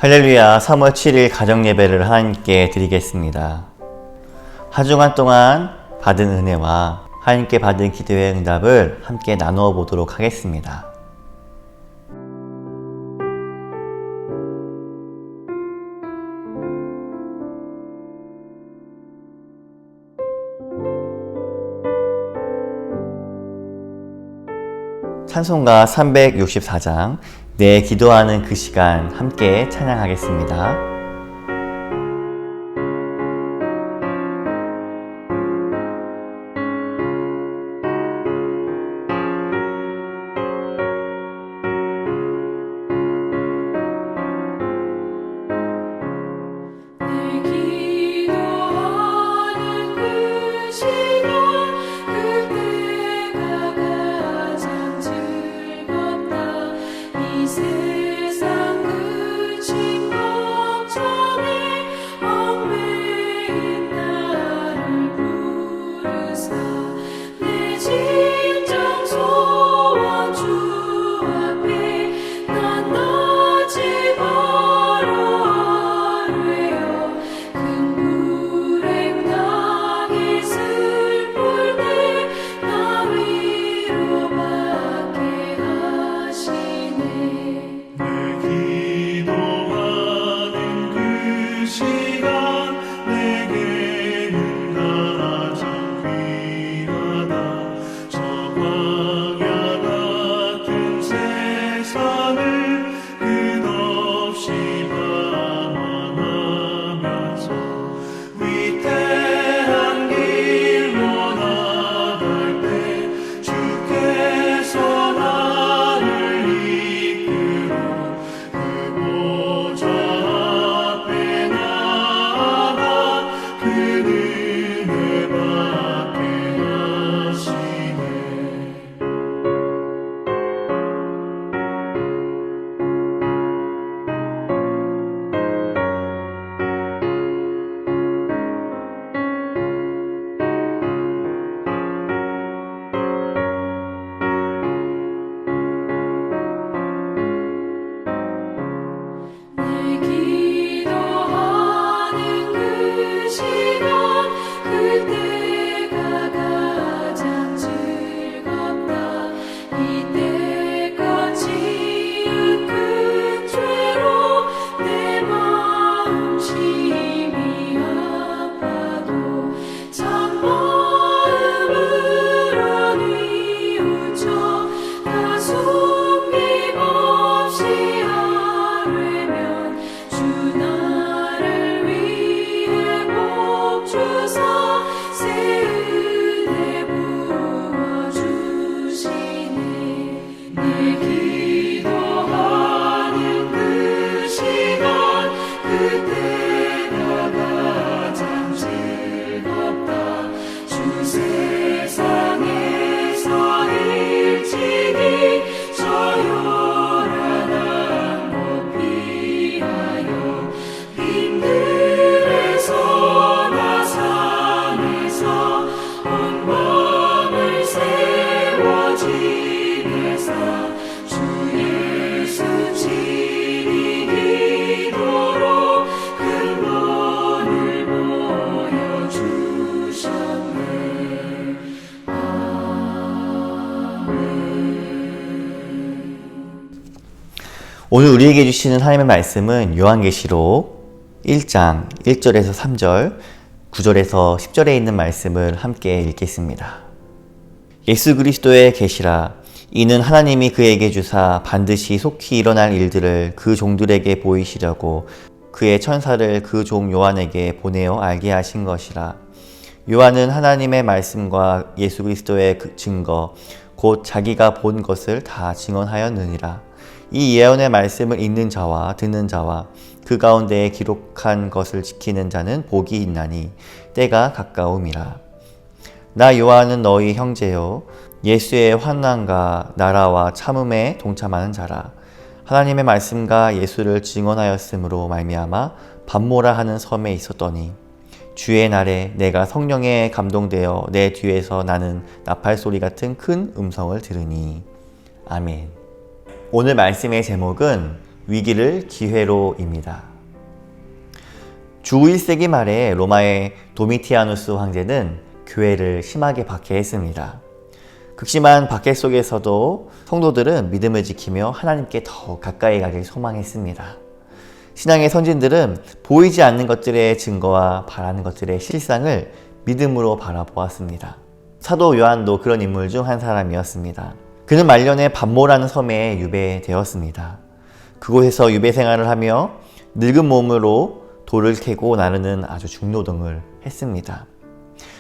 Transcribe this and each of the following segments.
할렐루야. 3월 7일 가정예배를 하나님께 드리겠습니다. 한 주간 동안 받은 은혜와 하나님께 받은 기도의 응답을 함께 나누어 보도록 하겠습니다. 찬송가 364장 내 기도하는 그 시간 함께 찬양하겠습니다. 오늘 우리에게 주시는 하나님의 말씀은 요한계시록 1장 1절에서 3절, 9절에서 10절에 있는 말씀을 함께 읽겠습니다. 예수 그리스도의 계시라. 이는 하나님이 그에게 주사 반드시 속히 일어날 일들을 그 종들에게 보이시려고 그의 천사를 그 종 요한에게 보내어 알게 하신 것이라. 요한은 하나님의 말씀과 예수 그리스도의 그 증거, 곧 자기가 본 것을 다 증언하였느니라. 이 예언의 말씀을 읽는 자와 듣는 자와 그 가운데에 기록한 것을 지키는 자는 복이 있나니 때가 가까움이라. 나 요한은 너희 형제요 예수의 환난과 나라와 참음에 동참하는 자라. 하나님의 말씀과 예수를 증언하였으므로 말미암아 밤모라 하는 섬에 있었더니 주의 날에 내가 성령에 감동되어 내 뒤에서 나는 나팔 소리 같은 큰 음성을 들으니. 아멘. 오늘 말씀의 제목은 위기를 기회로입니다. 주 1세기 말에 로마의 도미티아누스 황제는 교회를 심하게 박해했습니다. 극심한 박해 속에서도 성도들은 믿음을 지키며 하나님께 더 가까이 가길 소망했습니다. 신앙의 선진들은 보이지 않는 것들의 증거와 바라는 것들의 실상을 믿음으로 바라보았습니다. 사도 요한도 그런 인물 중 한 사람이었습니다. 그는 말년에 반모라는 섬에 유배되었습니다. 그곳에서 유배 생활을 하며 늙은 몸으로 돌을 캐고 나르는 아주 중노동을 했습니다.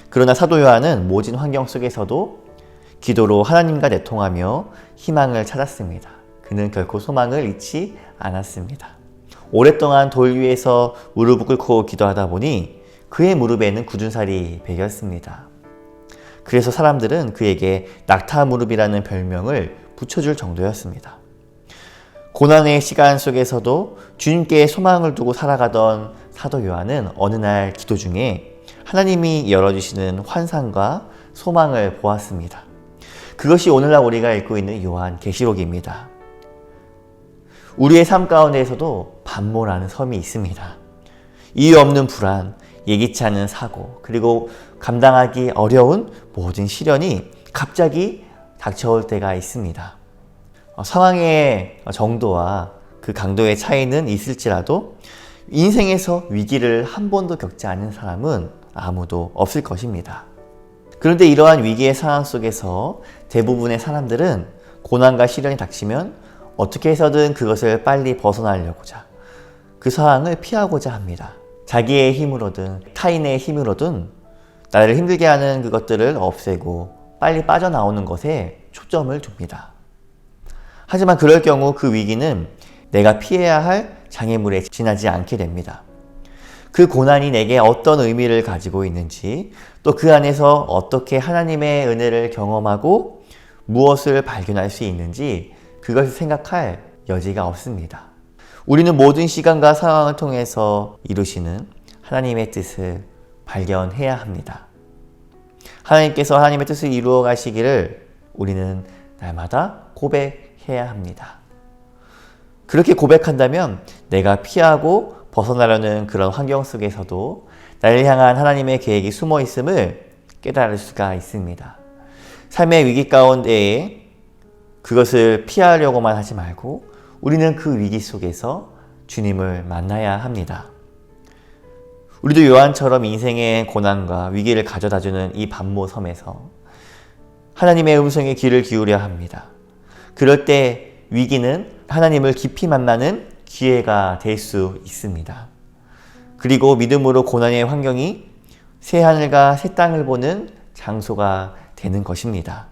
그러나 사도 요한은 모진 환경 속에서도 기도로 하나님과 내통하며 희망을 찾았습니다. 그는 결코 소망을 잃지 않았습니다. 오랫동안 돌 위에서 무릎을 꿇고 기도하다 보니 그의 무릎에는 굳은 살이 배겼습니다. 그래서 사람들은 그에게 낙타 무릎이라는 별명을 붙여줄 정도였습니다. 고난의 시간 속에서도 주님께 소망을 두고 살아가던 사도 요한은 어느 날 기도 중에 하나님이 열어주시는 환상과 소망을 보았습니다. 그것이 오늘날 우리가 읽고 있는 요한 계시록입니다. 우리의 삶 가운데에서도 반모라는 섬이 있습니다. 이유 없는 불안, 예기치 않은 사고, 그리고 감당하기 어려운 모든 시련이 갑자기 닥쳐올 때가 있습니다. 상황의 정도와 그 강도의 차이는 있을지라도 인생에서 위기를 한 번도 겪지 않은 사람은 아무도 없을 것입니다. 그런데 이러한 위기의 상황 속에서 대부분의 사람들은 고난과 시련이 닥치면 어떻게 해서든 그것을 빨리 벗어나려고자 그 상황을 피하고자 합니다. 자기의 힘으로든 타인의 힘으로든 나를 힘들게 하는 그것들을 없애고 빨리 빠져나오는 것에 초점을 둡니다. 하지만 그럴 경우 그 위기는 내가 피해야 할 장애물에 지나지 않게 됩니다. 그 고난이 내게 어떤 의미를 가지고 있는지, 또 그 안에서 어떻게 하나님의 은혜를 경험하고 무엇을 발견할 수 있는지 그것을 생각할 여지가 없습니다. 우리는 모든 시간과 상황을 통해서 이루시는 하나님의 뜻을 발견해야 합니다. 하나님께서 하나님의 뜻을 이루어 가시기를 우리는 날마다 고백해야 합니다. 그렇게 고백한다면 내가 피하고 벗어나려는 그런 환경 속에서도 나를 향한 하나님의 계획이 숨어 있음을 깨달을 수가 있습니다. 삶의 위기 가운데에 그것을 피하려고만 하지 말고 우리는 그 위기 속에서 주님을 만나야 합니다. 우리도 요한처럼 인생의 고난과 위기를 가져다주는 이 반모 섬에서 하나님의 음성에 귀를 기울여야 합니다. 그럴 때 위기는 하나님을 깊이 만나는 기회가 될 수 있습니다. 그리고 믿음으로 고난의 환경이 새 하늘과 새 땅을 보는 장소가 되는 것입니다.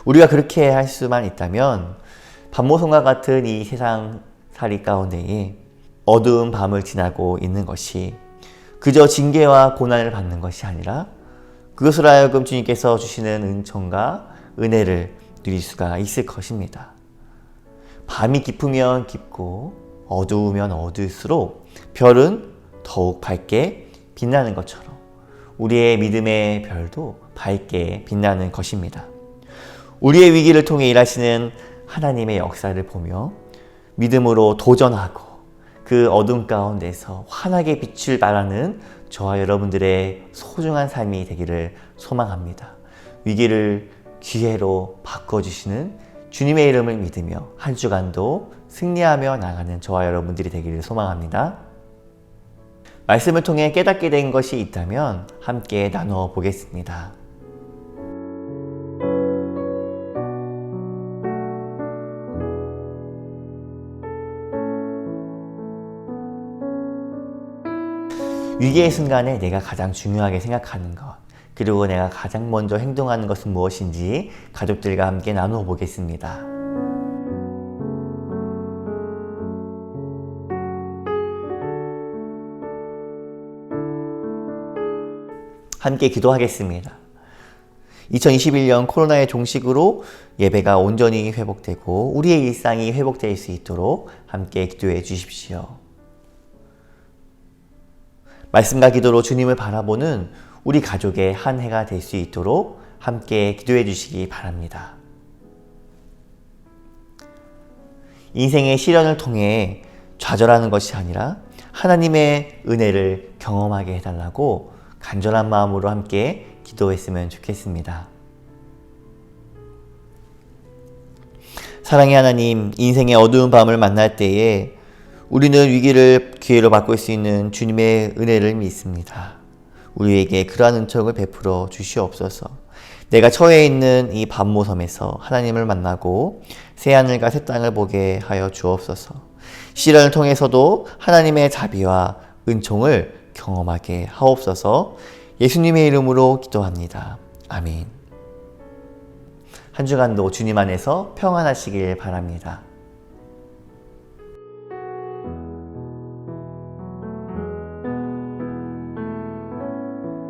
우리가 그렇게 할 수만 있다면 반모섬과 같은 이 세상살이 가운데에 어두운 밤을 지나고 있는 것이 그저 징계와 고난을 받는 것이 아니라 그것을 하여금 주님께서 주시는 은총과 은혜를 누릴 수가 있을 것입니다. 밤이 깊으면 깊고 어두우면 어두울수록 별은 더욱 밝게 빛나는 것처럼 우리의 믿음의 별도 밝게 빛나는 것입니다. 우리의 위기를 통해 일하시는 하나님의 역사를 보며 믿음으로 도전하고 그 어둠 가운데서 환하게 빛을 발하는 저와 여러분들의 소중한 삶이 되기를 소망합니다. 위기를 기회로 바꿔주시는 주님의 이름을 믿으며 한 주간도 승리하며 나가는 저와 여러분들이 되기를 소망합니다. 말씀을 통해 깨닫게 된 것이 있다면 함께 나누어 보겠습니다. 위기의 순간에 내가 가장 중요하게 생각하는 것, 그리고 내가 가장 먼저 행동하는 것은 무엇인지 가족들과 함께 나누어 보겠습니다. 함께 기도하겠습니다. 2021년 코로나의 종식으로 예배가 온전히 회복되고 우리의 일상이 회복될 수 있도록 함께 기도해 주십시오. 말씀과 기도로 주님을 바라보는 우리 가족의 한 해가 될 수 있도록 함께 기도해 주시기 바랍니다. 인생의 시련을 통해 좌절하는 것이 아니라 하나님의 은혜를 경험하게 해달라고 간절한 마음으로 함께 기도했으면 좋겠습니다. 사랑의 하나님, 인생의 어두운 밤을 만날 때에 우리는 위기를 기회로 바꿀 수 있는 주님의 은혜를 믿습니다. 우리에게 그러한 은총을 베풀어 주시옵소서. 내가 처해 있는 이 밤모섬에서 하나님을 만나고 새하늘과 새 땅을 보게 하여 주옵소서. 시련을 통해서도 하나님의 자비와 은총을 경험하게 하옵소서. 예수님의 이름으로 기도합니다. 아멘. 한 주간도 주님 안에서 평안하시길 바랍니다.